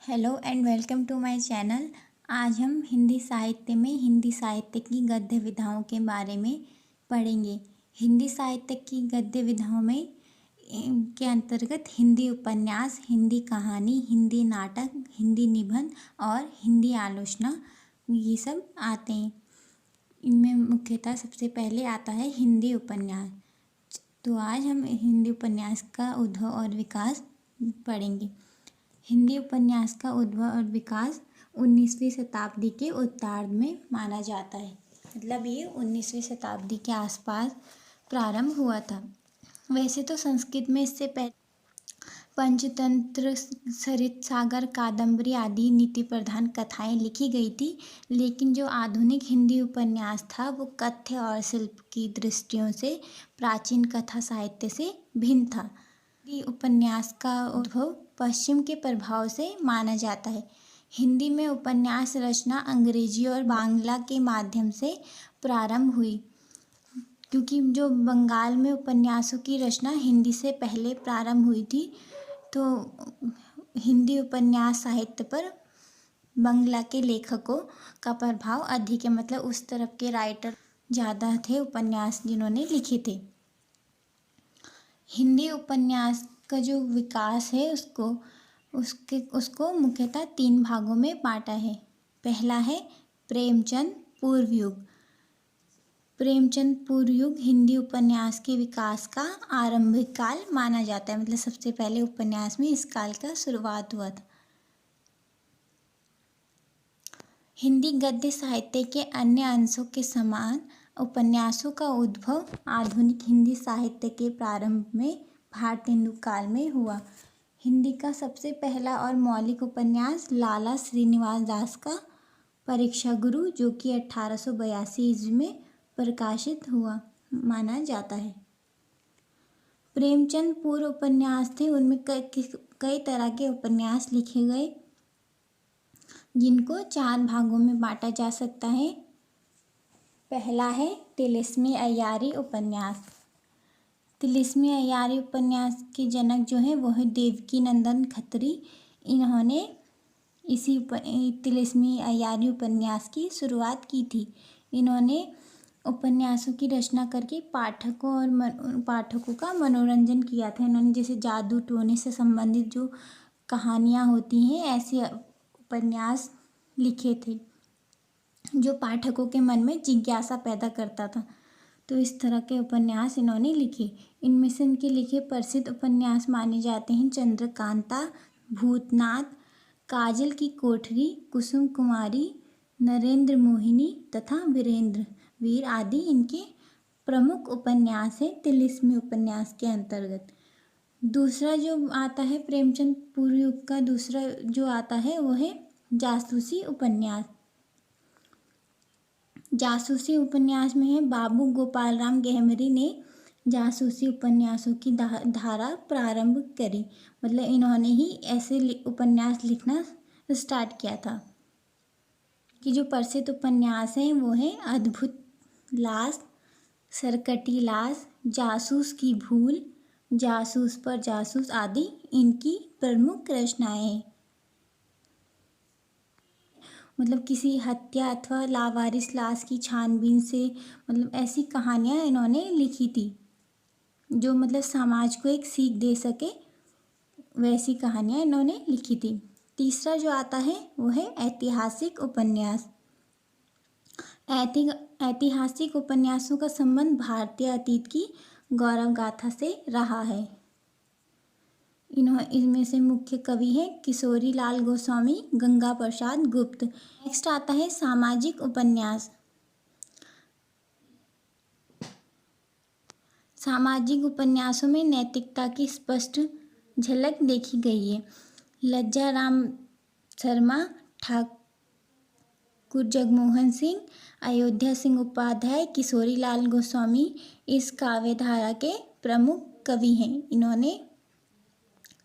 Hello and welcome to my channel. आज हम हिंदी साहित्य में हिंदी साहित्य की गद्य विधाओं के बारे में पढ़ेंगे। हिंदी साहित्य की गद्य विधाओं में के अंतर्गत हिंदी उपन्यास, हिंदी कहानी, हिंदी नाटक, हिंदी निबंध और हिंदी आलोचना ये सब आते हैं। इनमें मुख्यतः सबसे पहले आता है हिंदी उपन्यास। तो आज हम हिंदी उपन्यास का उद्भव और विकास पढ़ेंगे। हिंदी उपन्यास का उद्भव और विकास 19वीं शताब्दी के उत्तरार्ध में माना जाता है। मतलब ये 19वीं शताब्दी के आसपास प्रारंभ हुआ था। वैसे तो संस्कृत में इससे पहले पंचतंत्र, सरित सागर, कादम्बरी आदि नीति प्रधान कथाएं लिखी गई थी, लेकिन जो आधुनिक हिंदी उपन्यास था वो कथ्य और शिल्प की दृष्टियों से प्राचीन कथा साहित्य से भिन्न था। हिंदी उपन्यास का उद्भव पश्चिम के प्रभाव से माना जाता है। हिंदी में उपन्यास रचना अंग्रेजी और बांग्ला के माध्यम से प्रारंभ हुई, क्योंकि जो बंगाल में उपन्यासों की रचना हिंदी से पहले प्रारंभ हुई थी, तो हिंदी उपन्यास साहित्य पर बंगला के लेखकों का प्रभाव अधिक है। मतलब उस तरफ के राइटर ज़्यादा थे उपन्यास जिन्होंने लिखे थे। हिंदी उपन्यास का जो विकास है उसको मुख्यतः 3 भागों में बांटा है। पहला है प्रेमचंद पूर्व युग। प्रेमचंद पूर्व युग हिंदी उपन्यास के विकास का आरंभिक काल माना जाता है। मतलब सबसे पहले उपन्यास में इस काल का शुरुआत हुआ था। हिंदी गद्य साहित्य के अन्य अंशों के समान उपन्यासों का उद्भव आधुनिक हिंदी साहित्य के प्रारंभ में भारतेंदु काल में हुआ। हिंदी का सबसे पहला और मौलिक उपन्यास लाला श्रीनिवास दास का परीक्षा गुरु, जो कि 1882 ईस्वी में प्रकाशित हुआ, माना जाता है। प्रेमचंद पूर्व उपन्यास थे, उनमें कई तरह के उपन्यास लिखे गए, जिनको 4 भागों में बांटा जा सकता है। पहला है तिलिस्मी अय्यारी उपन्यास। तिलिस्मी अय्यारी उपन्यास के जनक जो हैं वो है देवकी नंदन खत्री। इन्होंने इसी तिलिस्मी अय्यारी उपन्यास की शुरुआत की थी। इन्होंने उपन्यासों की रचना करके पाठकों का मनोरंजन किया था। इन्होंने जैसे जादू टोने से संबंधित जो कहानियाँ होती हैं, ऐसे उपन्यास लिखे थे जो पाठकों के मन में जिज्ञासा पैदा करता था। तो इस तरह के उपन्यास इन्होंने लिखे। इनमें से इनके लिखे प्रसिद्ध उपन्यास माने जाते हैं चंद्रकांता, भूतनाथ, काजल की कोठरी, कुसुम कुमारी, नरेंद्र मोहिनी तथा वीरेंद्र वीर आदि इनके प्रमुख उपन्यास हैं तिलिस्मी उपन्यास के अंतर्गत। दूसरा जो आता है प्रेमचंद पूर्व युग का दूसरा जो आता है वो है जासूसी उपन्यास। जासूसी उपन्यास में है बाबू गोपाल राम गहमरी ने जासूसी उपन्यासों की धारा प्रारंभ करी। मतलब इन्होंने ही ऐसे उपन्यास लिखना स्टार्ट किया था। कि जो प्रसिद्ध उपन्यास हैं वो हैं अद्भुत लाश, सरकटी लाश, जासूस की भूल, जासूस पर जासूस आदि इनकी प्रमुख रचनाएं हैं। मतलब किसी हत्या अथवा लावारिस लाश की छानबीन से मतलब ऐसी कहानियाँ इन्होंने लिखी थी जो मतलब समाज को एक सीख दे सके, वैसी कहानियाँ इन्होंने लिखी थी। तीसरा जो आता है वो है ऐतिहासिक उपन्यास। ऐतिहासिक उपन्यासों का संबंध भारतीय अतीत की गौरव गाथा से रहा है। इनमें से मुख्य कवि हैं किशोरी लाल गोस्वामी, गंगा प्रसाद गुप्त। नेक्स्ट आता है सामाजिक उपन्यास। सामाजिक उपन्यासों में नैतिकता की स्पष्ट झलक देखी गई है। लज्जा राम शर्मा, ठाकुर जगमोहन सिंह, अयोध्या सिंह उपाध्याय, किशोरी लाल गोस्वामी इस काव्य धारा के प्रमुख कवि हैं। इन्होंने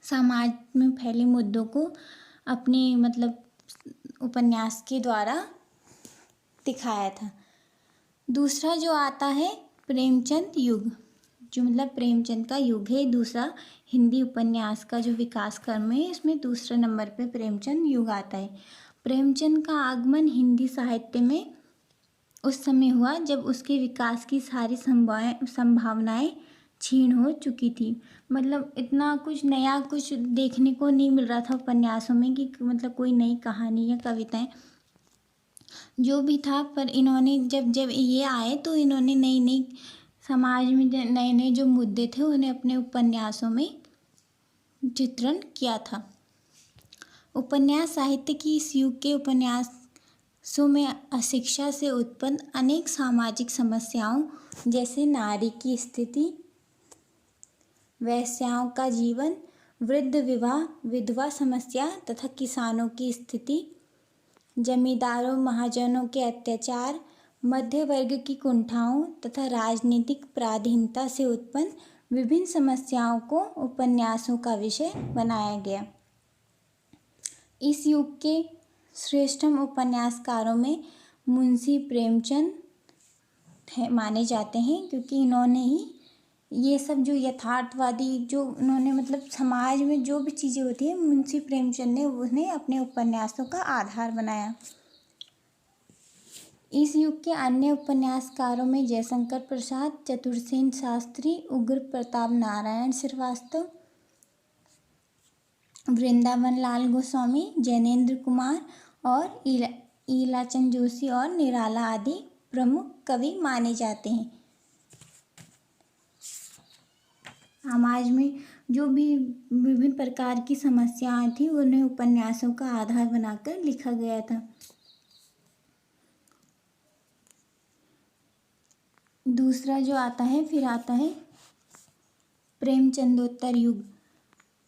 समाज में फैले मुद्दों को अपने मतलब उपन्यास के द्वारा दिखाया था। दूसरा जो आता है प्रेमचंद युग। जो मतलब प्रेमचंद का युग है। दूसरा हिंदी उपन्यास का जो विकास क्रम है इसमें दूसरे नंबर पे प्रेमचंद युग आता है। प्रेमचंद का आगमन हिंदी साहित्य में उस समय हुआ जब उसके विकास की सारी संभावनाएं क्षीण हो चुकी थी। मतलब इतना कुछ नया कुछ देखने को नहीं मिल रहा था उपन्यासों में कि मतलब कोई नई कहानी या कविताएं जो भी था, पर इन्होंने जब जब ये आए तो इन्होंने नई नई समाज में नए नए जो मुद्दे थे उन्हें अपने उपन्यासों में चित्रण किया था। उपन्यास साहित्य की इस युग के उपन्यासों में अशिक्षा से उत्पन्न अनेक सामाजिक समस्याओं जैसे नारी की स्थिति, वेश्याओं का जीवन, वृद्ध विवाह विधवा समस्या तथा किसानों की स्थिति, जमींदारों महाजनों के अत्याचार, मध्य वर्ग की कुंठाओं तथा राजनीतिक पराधीनता से उत्पन्न विभिन्न समस्याओं को उपन्यासों का विषय बनाया गया। इस युग के श्रेष्ठतम उपन्यासकारों में मुंशी प्रेमचंद माने जाते हैं, क्योंकि इन्होंने ही ये सब जो यथार्थवादी जो उन्होंने मतलब समाज में जो भी चीज़ें होती हैं मुंशी प्रेमचंद ने उन्हें अपने उपन्यासों का आधार बनाया। इस युग के अन्य उपन्यासकारों में जयशंकर प्रसाद, चतुरसेन शास्त्री, उग्र प्रताप नारायण श्रीवास्तव, वृंदावन लाल गोस्वामी, जैनेन्द्र कुमार और ईलाचंद जोशी और निराला आदि प्रमुख कवि माने जाते हैं। समाज में जो भी विभिन्न प्रकार की समस्याएं थी उन्हें उपन्यासों का आधार बनाकर लिखा गया था। दूसरा जो आता है फिर आता है प्रेमचंदोत्तर युग।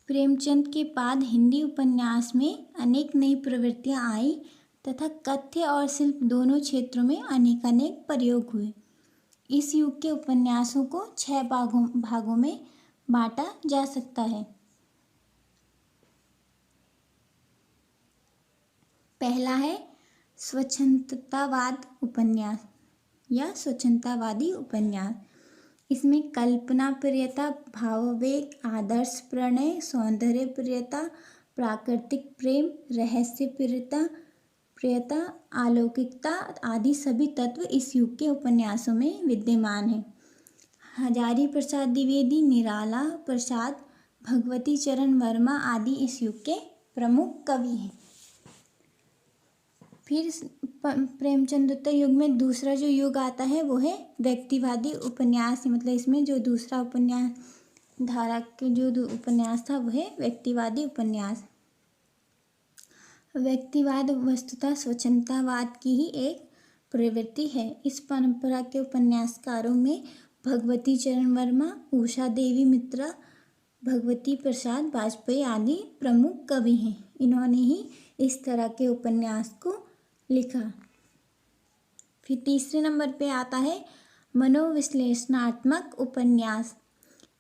प्रेमचंद के बाद हिंदी उपन्यास में अनेक नई प्रवृत्तियां आई तथा कथ्य और शिल्प दोनों क्षेत्रों में अनेकानेक प्रयोग हुए। इस युग के उपन्यासों को 6 भागों में बांटा जा सकता है। पहला है स्वच्छंदतावाद उपन्यास या स्वच्छंदतावादी उपन्यास। इसमें कल्पना प्रियता, भावावेग, आदर्श प्रणय, सौंदर्य प्रियता, प्राकृतिक प्रेम, रहस्य प्रियता, अलौकिकता आदि सभी तत्व इस युग के उपन्यासों में विद्यमान हैं। हजारी प्रसाद द्विवेदी, निराला प्रसाद, भगवती चरण वर्मा आदि इस युग के प्रमुख कवि हैं। फिर प्रेमचंदोत्तर युग में दूसरा जो युग आता है वो है व्यक्तिवादी उपन्यास। मतलब इसमें जो दूसरा उपन्यास धारा के जो उपन्यास था वो है व्यक्तिवादी उपन्यास। व्यक्तिवाद वस्तुतः स्वच्छंदतावाद की ही एक प्रवृत्ति है। इस परंपरा के उपन्यासकारों में भगवती चरण वर्मा, उषा देवी मित्रा, भगवती प्रसाद वाजपेयी आदि प्रमुख कवि हैं। इन्होंने ही इस तरह के उपन्यास को लिखा। फिर तीसरे नंबर पे आता है मनोविश्लेषणात्मक उपन्यास।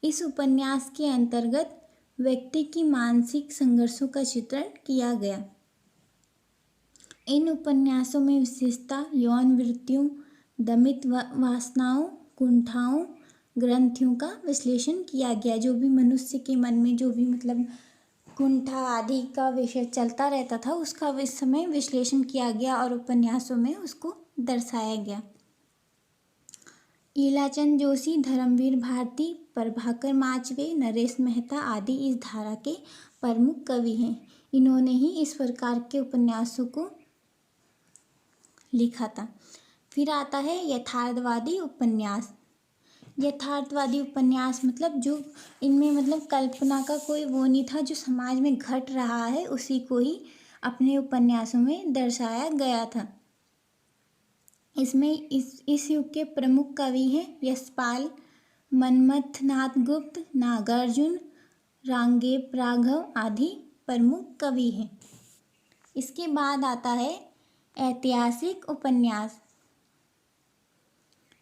इस उपन्यास के अंतर्गत व्यक्ति की मानसिक संघर्षों का चित्रण किया गया। इन उपन्यासों में विशेषता यौन वृत्तियों, दमित वासनाओं, कुंठाओं, ग्रंथियों का विश्लेषण किया गया। जो भी मनुष्य के मन में जो भी मतलब कुंठा आदि का विषय चलता रहता था उसका इस समय विश्लेषण किया गया और उपन्यासों में उसको दर्शाया गया। ईलाचंद जोशी, धर्मवीर भारती, प्रभाकर माचवे, नरेश मेहता आदि इस धारा के प्रमुख कवि हैं। इन्होंने ही इस प्रकार के उपन्यासों को लिखा था। फिर आता है यथार्थवादी उपन्यास। यथार्थवादी उपन्यास मतलब जो इनमें मतलब कल्पना का कोई वो नहीं था, जो समाज में घट रहा है उसी को ही अपने उपन्यासों में दर्शाया गया था। इसमें इस युग के प्रमुख कवि हैं यशपाल, मन्मथनाथ गुप्त, नागार्जुन, रांगेय राघव आदि प्रमुख कवि हैं। इसके बाद आता है ऐतिहासिक उपन्यास।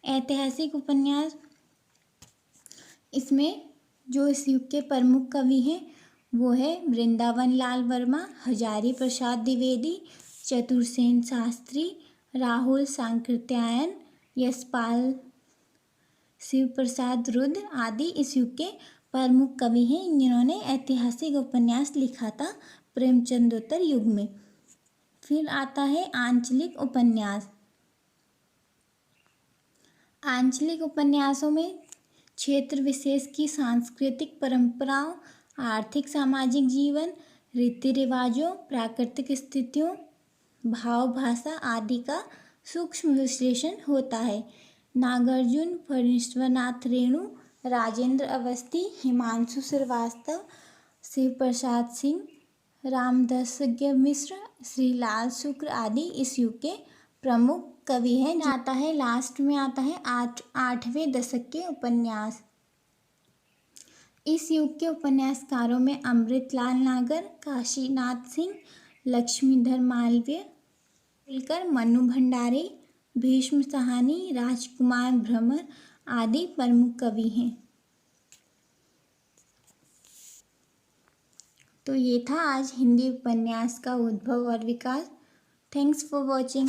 ऐतिहासिक उपन्यास इसमें जो इस युग के प्रमुख कवि हैं वो है वृंदावन लाल वर्मा, हजारी प्रसाद द्विवेदी, चतुरसेन शास्त्री, राहुल सांकृत्यायन, यशपाल शिव प्रसाद रुद्र आदि इस युग के प्रमुख कवि हैं जिन्होंने ऐतिहासिक उपन्यास लिखा था प्रेमचंदोत्तर युग में। फिर आता है आंचलिक उपन्यास। आंचलिक उपन्यासों में क्षेत्र विशेष की सांस्कृतिक परंपराओं, आर्थिक सामाजिक जीवन, रीति रिवाजों, प्राकृतिक स्थितियों, भाव भाषा आदि का सूक्ष्म विश्लेषण होता है। नागार्जुन, फणीश्वरनाथ रेणु, राजेंद्र अवस्थी, हिमांशु श्रीवास्तव, शिव प्रसाद सिंह, रामदासज्ञ मिश्र, श्रीलाल शुक्ल आदि इस युग के प्रमुख कवि हैं। आता है लास्ट में आता है आठवें दशक के उपन्यास। इस युग के उपन्यासकारों में अमृतलाल नागर, काशीनाथ सिंह, लक्ष्मीधर मालवीय, मनु भंडारी, भीष्म साहनी, राजकुमार भ्रमर आदि प्रमुख कवि हैं। तो ये था आज हिंदी उपन्यास का उद्भव और विकास। Thanks for watching.